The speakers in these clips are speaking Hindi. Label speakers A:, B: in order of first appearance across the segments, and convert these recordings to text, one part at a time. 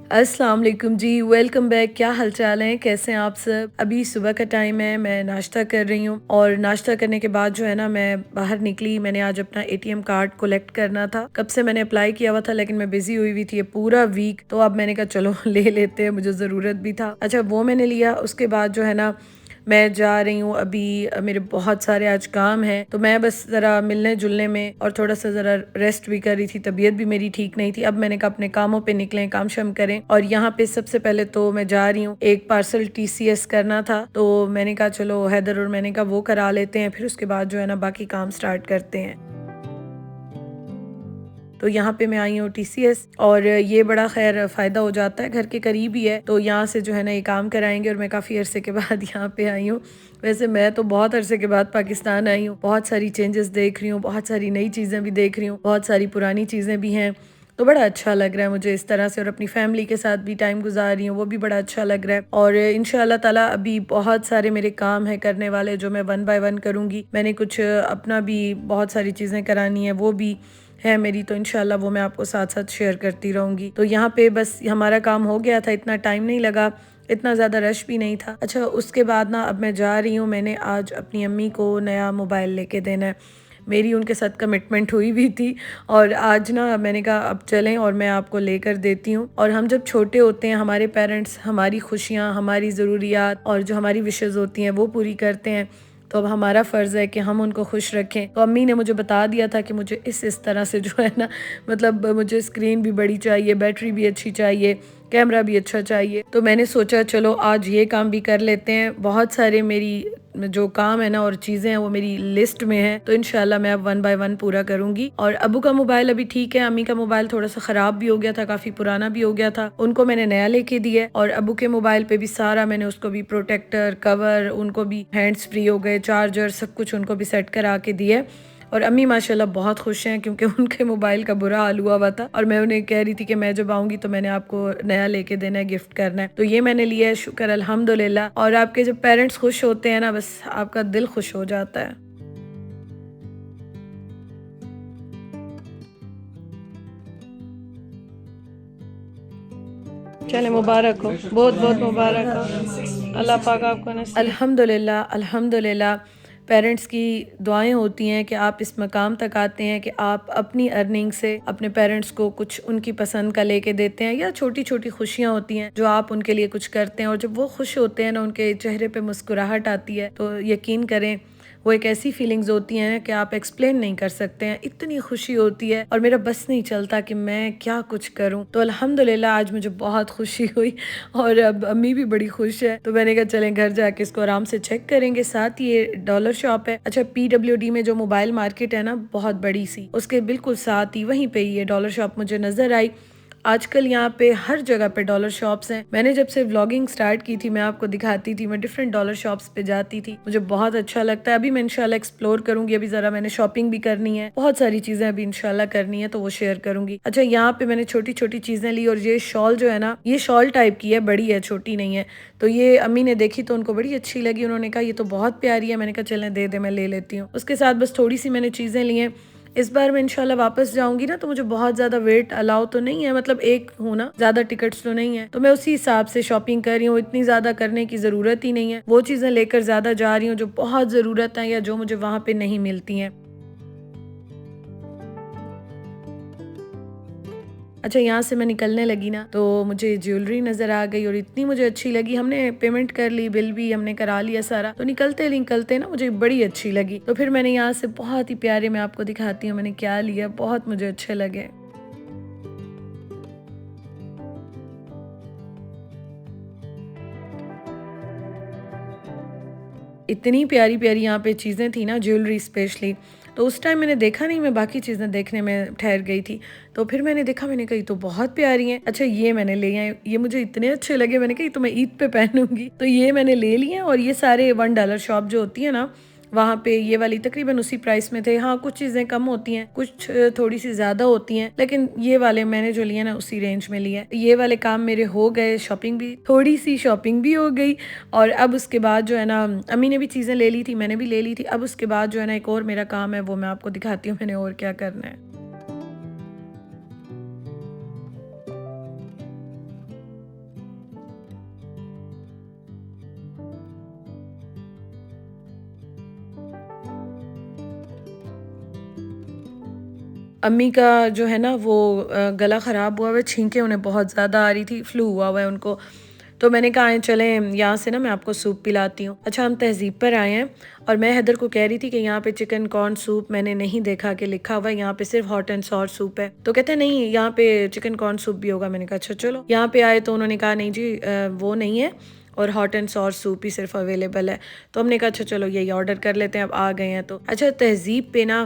A: अस्सलाम वालेकुम जी, वेलकम बैक। क्या हाल चाल है, कैसे हैं आप सब? अभी सुबह का टाइम है, मैं नाश्ता कर रही हूँ और नाश्ता करने के बाद जो है ना मैं बाहर निकली। मैंने आज अपना एटीएम कार्ड कलेक्ट करना था। कब से मैंने अप्लाई किया हुआ था लेकिन मैं बिजी हुई हुई थी ये पूरा वीक, तो अब मैंने कहा चलो ले लेते हैं, मुझे ज़रूरत भी था। अच्छा, वो मैंने लिया। उसके बाद जो है ना मैं जा रही हूँ अभी। मेरे बहुत सारे आज काम हैं, तो मैं बस ज़रा मिलने जुलने में और थोड़ा सा ज़रा रेस्ट भी कर रही थी। तबीयत भी मेरी ठीक नहीं थी। अब मैंने कहा अपने कामों पे निकलें, काम शम करें। और यहाँ पे सबसे पहले तो मैं जा रही हूँ, एक पार्सल टीसीएस करना था, तो मैंने कहा चलो हैदर और मैंने कहा वो करा लेते हैं, फिर उसके बाद जो है ना बाकी काम स्टार्ट करते हैं। तो यहाँ पे मैं आई हूँ टीसीएस, और ये बड़ा खैर फ़ायदा हो जाता है, घर के करीब ही है, तो यहाँ से जो है ना ये काम कराएंगे। और मैं काफ़ी अरसे के बाद यहाँ पे आई हूँ। वैसे मैं तो बहुत अरसे के बाद पाकिस्तान आई हूँ, बहुत सारी चेंजेस देख रही हूँ, बहुत सारी नई चीज़ें भी देख रही हूँ, बहुत सारी पुरानी चीज़ें भी हैं। तो बड़ा अच्छा लग रहा है मुझे इस तरह से, और अपनी फैमिली के साथ भी टाइम गुजार रही हूँ, वो भी बड़ा अच्छा लग रहा है। और इंशाल्लाह ताला अभी बहुत सारे मेरे काम हैं करने वाले, जो मैं वन बाय वन करूँगी। मैंने कुछ अपना भी बहुत सारी चीज़ें करानी है, वो भी है मेरी, तो इंशाल्लाह वो मैं आपको साथ साथ शेयर करती रहूँगी। तो यहाँ पे बस हमारा काम हो गया था, इतना टाइम नहीं लगा, इतना ज़्यादा रश भी नहीं था। अच्छा, उसके बाद ना अब मैं जा रही हूँ, मैंने आज अपनी अम्मी को नया मोबाइल लेके देना है। मेरी उनके साथ कमिटमेंट हुई भी थी, और आज ना मैंने कहा अब चलें और मैं आपको लेकर देती हूँ। और हम जब छोटे होते हैं, हमारे पेरेंट्स हमारी खुशियाँ, हमारी ज़रूरियात और जो हमारी विशेज़ होती हैं वो पूरी करते हैं, तो अब हमारा फ़र्ज़ है कि हम उनको खुश रखें। तो अम्मी ने मुझे बता दिया था कि मुझे इस तरह से जो है ना, मतलब मुझे स्क्रीन भी बड़ी चाहिए, बैटरी भी अच्छी चाहिए, कैमरा भी अच्छा चाहिए। तो मैंने सोचा चलो आज ये काम भी कर लेते हैं। बहुत सारे मेरी जो काम है ना और चीज़ें हैं वो मेरी लिस्ट में है, तो इंशाल्लाह मैं अब वन बाय वन पूरा करूँगी। और अबू का मोबाइल अभी ठीक है, अम्मी का मोबाइल थोड़ा सा ख़राब भी हो गया था, काफ़ी पुराना भी हो गया था, उनको मैंने नया लेके दिया है। और अबू के मोबाइल पे भी सारा मैंने उसको भी प्रोटेक्टर, कवर, उनको भी हैंड्स फ्री हो गए, चार्जर, सब कुछ उनको भी सेट करा के दिया है। और अम्मी माशाल्लाह बहुत खुश हैं, क्योंकि उनके मोबाइल का बुरा हाल हुआ हुआ था, और मैं उन्हें कह रही थी कि मैं जब आऊँगी तो मैंने आपको नया लेके देना है, गिफ्ट करना है। तो ये मैंने लिया है, शुक्र अल्हम्दुलिल्लाह। और आपके जब पेरेंट्स खुश होते हैं ना, बस आपका दिल खुश हो जाता है। चले, मुबारक हो, बहुत बहुत मुबारक हो, अल्लाह पाक आपको नसीब। अल्हम्दुलिल्लाह, अल्हम्दुलिल्लाह। पेरेंट्स की दुआएं होती हैं कि आप इस मकाम तक आते हैं कि आप अपनी अर्निंग से अपने पेरेंट्स को कुछ उनकी पसंद का लेके देते हैं, या छोटी छोटी खुशियां होती हैं जो आप उनके लिए कुछ करते हैं, और जब वो खुश होते हैं ना, उनके चेहरे पे मुस्कुराहट आती है, तो यकीन करें वो एक ऐसी फीलिंग्स होती हैं कि आप एक्सप्लेन नहीं कर सकते हैं, इतनी खुशी होती है, और मेरा बस नहीं चलता कि मैं क्या कुछ करूं। तो अल्हम्दुलिल्लाह आज मुझे बहुत खुशी हुई, और अब अम्मी भी बड़ी खुश है। तो मैंने कहा चलें घर जाके इसको आराम से चेक करेंगे। साथ ही ये डॉलर शॉप है। अच्छा, पीडब्ल्यूडी में जो मोबाइल मार्केट है ना बहुत बड़ी सी, उसके बिल्कुल साथ ही वहीं पे ही ये डॉलर शॉप मुझे नजर आई। आजकल यहाँ पे हर जगह पे डॉलर शॉप्स हैं। मैंने जब से व्लॉगिंग स्टार्ट की थी, मैं आपको दिखाती थी, मैं डिफरेंट डॉलर शॉप्स पे जाती थी, मुझे बहुत अच्छा लगता है। अभी मैं इंशाल्लाह एक्सप्लोर करूंगी, अभी जरा मैंने शॉपिंग भी करनी है, बहुत सारी चीजें अभी इंशाल्लाह करनी है, तो वो शेयर करूंगी। अच्छा, यहाँ पे मैंने छोटी छोटी चीजें ली, और ये शॉल जो है ना, ये शॉल टाइप की है, बड़ी है, छोटी नहीं है। तो ये अम्मी ने देखी तो उनको बड़ी अच्छी लगी, उन्होंने कहा ये तो बहुत प्यारी है। मैंने कहा चलें दे दे, मैं ले लेती हूँ। उसके साथ बस थोड़ी सी मैंने चीजें ली हैं। इस बार मैं इंशाल्लाह वापस जाऊंगी ना, तो मुझे बहुत ज्यादा वेट अलाउ तो नहीं है, मतलब एक हूँ ना, ज्यादा टिकट्स तो नहीं है, तो मैं उसी हिसाब से शॉपिंग कर रही हूँ। इतनी ज्यादा करने की जरूरत ही नहीं है, वो चीजें लेकर ज्यादा जा रही हूँ जो बहुत जरूरत है या जो मुझे वहां पे नहीं मिलती हैं। अच्छा, यहाँ से मैं निकलने लगी ना, तो मुझे ज्वेलरी नज़र आ गई, और इतनी मुझे अच्छी लगी। हमने पेमेंट कर ली, बिल भी हमने करा लिया सारा, तो निकलते निकलते ना मुझे बड़ी अच्छी लगी। तो फिर मैंने यहाँ से बहुत ही प्यारे, मैं आपको दिखाती हूँ मैंने क्या लिया, बहुत मुझे अच्छे लगे। इतनी प्यारी-प्यारी यहाँ पे चीज़ें थी ना, ज्वेलरी स्पेशली, तो उस टाइम मैंने देखा नहीं, मैं बाकी चीज़ें देखने में ठहर गई थी। तो फिर मैंने देखा, मैंने कहा ये तो बहुत प्यारी हैं। अच्छा, ये मैंने ले आए, ये मुझे इतने अच्छे लगे, मैंने कहा ये तो मैं ईद पे पहनूँगी। तो ये मैंने ले लिए हैं, और ये सारे $1 शॉप जो होती है ना, वहाँ पे ये वाली तकरीबन उसी प्राइस में थे। हाँ, कुछ चीज़ें कम होती हैं, कुछ थोड़ी सी ज़्यादा होती हैं, लेकिन ये वाले मैंने जो लिए ना उसी रेंज में लिए। ये वाले काम मेरे हो गए, शॉपिंग भी, थोड़ी सी शॉपिंग भी हो गई। और अब उसके बाद जो है ना, अम्मी ने भी चीज़ें ले ली थी, मैंने भी ले ली थी। अब उसके बाद जो है ना एक और मेरा काम है, वो मैं आपको दिखाती हूँ मैंने और क्या करना है। अम्मी का जो है ना वो गला ख़राब हुआ हुआ है, छींकें उन्हें बहुत ज़्यादा आ रही थी, फ्लू हुआ हुआ है उनको। तो मैंने कहा आएँ चलें यहाँ से ना मैं आपको सूप पिलाती हूँ। अच्छा हम तहज़ीब पर आए हैं और मैं हैदर को कह रही थी कि यहाँ पे चिकन कॉर्न सूप मैंने नहीं देखा कि लिखा हुआ है, यहाँ पे सिर्फ हॉट एंड सॉर सूप है। तो कहते हैं नहीं यहाँ पे चिकन कॉर्न सूप भी होगा। मैंने कहा अच्छा चलो। यहाँ पे आए तो उन्होंने कहा नहीं जी वो नहीं है और हॉट एंड सॉर सूप ही सिर्फ अवेलेबल है। तो हमने कहा अच्छा चलो यही ऑर्डर कर लेते हैं, अब आ गए हैं तो। अच्छा तहज़ीब पे ना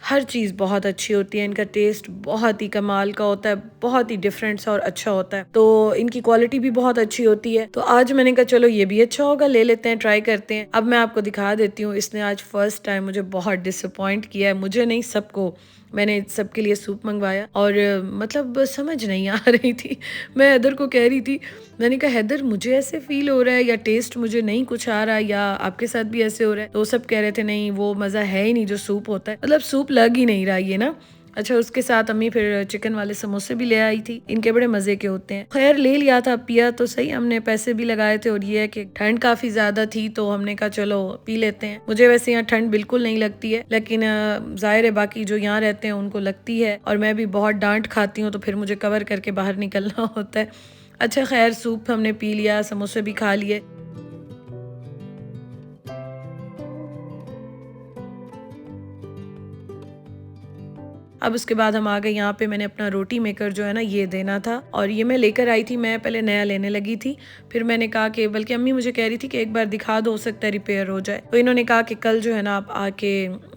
A: हर चीज़ बहुत अच्छी होती है, इनका टेस्ट बहुत ही कमाल का होता है, बहुत ही डिफरेंट सा और अच्छा होता है, तो इनकी क्वालिटी भी बहुत अच्छी होती है। तो आज मैंने कहा चलो ये भी अच्छा होगा, ले लेते हैं, ट्राई करते हैं। अब मैं आपको दिखा देती हूँ, इसने आज फर्स्ट टाइम मुझे बहुत डिसअपॉइंट किया है, मुझे नहीं सबको। मैंने सबके लिए सूप मंगवाया और मतलब समझ नहीं आ रही थी। मैं हैदर को कह रही थी, मैंने कहा हैदर मुझे ऐसे फील हो रहा है या टेस्ट मुझे नहीं कुछ आ रहा है या आपके साथ भी ऐसे हो रहा है। तो सब कह रहे थे नहीं वो मज़ा है ही नहीं जो सूप होता है, मतलब सूप लग ही नहीं रहा ये ना। अच्छा उसके साथ अम्मी फिर चिकन वाले समोसे भी ले आई थी, इनके बड़े मज़े के होते हैं। खैर ले लिया था, पिया तो सही, हमने पैसे भी लगाए थे और ये है कि ठंड काफ़ी ज़्यादा थी तो हमने कहा चलो पी लेते हैं। मुझे वैसे यहाँ ठंड बिल्कुल नहीं लगती है, लेकिन जाहिर है बाकी जो यहाँ रहते हैं उनको लगती है और मैं भी बहुत डांट खाती हूँ तो फिर मुझे कवर करके बाहर निकलना होता है। अच्छा खैर सूप हमने पी लिया, समोसे भी खा लिए। अब उसके बाद हम आ गए यहाँ पे, मैंने अपना रोटी मेकर जो है ना ये देना था और ये मैं लेकर आई थी, मैं पहले नया लेने लगी थी, फिर मैंने कहा कि बल्कि अम्मी मुझे कह रही थी कि एक बार दिखा दो, हो सकता है रिपेयर हो जाए। तो इन्होंने कहा कि कल जो है ना आप आके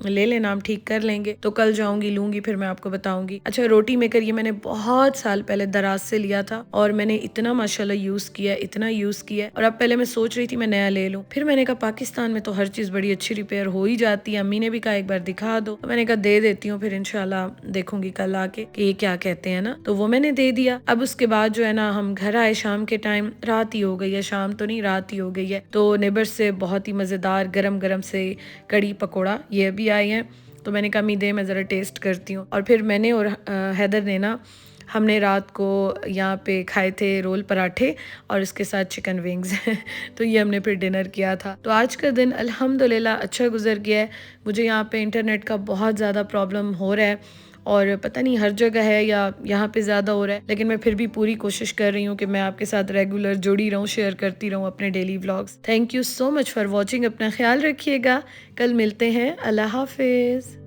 A: ले लेना, हम ठीक कर लेंगे। तो कल जाऊंगी लूंगी फिर मैं आपको बताऊंगी। अच्छा रोटी मेकर ये मैंने बहुत साल पहले दराज से लिया था और मैंने इतना माशाल्लाह यूज किया, इतना यूज किया और अब पहले मैं सोच रही थी मैं नया ले लूँ, फिर मैंने कहा पाकिस्तान में तो हर चीज बड़ी अच्छी रिपेयर हो ही जाती है। अम्मी ने भी कहा एक बार दिखा दो, तो मैंने कहा दे देती हूँ, फिर इंशाल्लाह देखूंगी कल आके कि ये क्या कहते हैं ना। तो वो मैंने दे दिया। अब उसके बाद जो है ना हम घर आए शाम के टाइम, रात ही हो गई है, शाम तो नहीं रात ही हो गई है। तो नेबर से बहुत ही मज़ेदार गरम गरम से कड़ी पकौड़ा ये भी आए हैं, तो मैंने कहा मी दे मैं ज़रा टेस्ट करती हूँ। और फिर मैंने और हैदर ने ना हमने रात को यहाँ पे खाए थे रोल पराठे और इसके साथ चिकन विंग्स। तो ये हमने फिर डिनर किया था। तो आज का दिन अल्हम्दुलिल्लाह अच्छा गुजर गया है। मुझे यहाँ पे इंटरनेट का बहुत ज़्यादा प्रॉब्लम हो रहा है और पता नहीं हर जगह है या यहाँ पे ज़्यादा हो रहा है, लेकिन मैं फिर भी पूरी कोशिश कर रही हूँ कि मैं आपके साथ रेगुलर जुड़ी रहूँ, शेयर करती रहूँ अपने daily vlogs. Thank you so much for watching, अपना ख्याल रखिएगा, कल मिलते हैं, अल्लाह हाफिज़।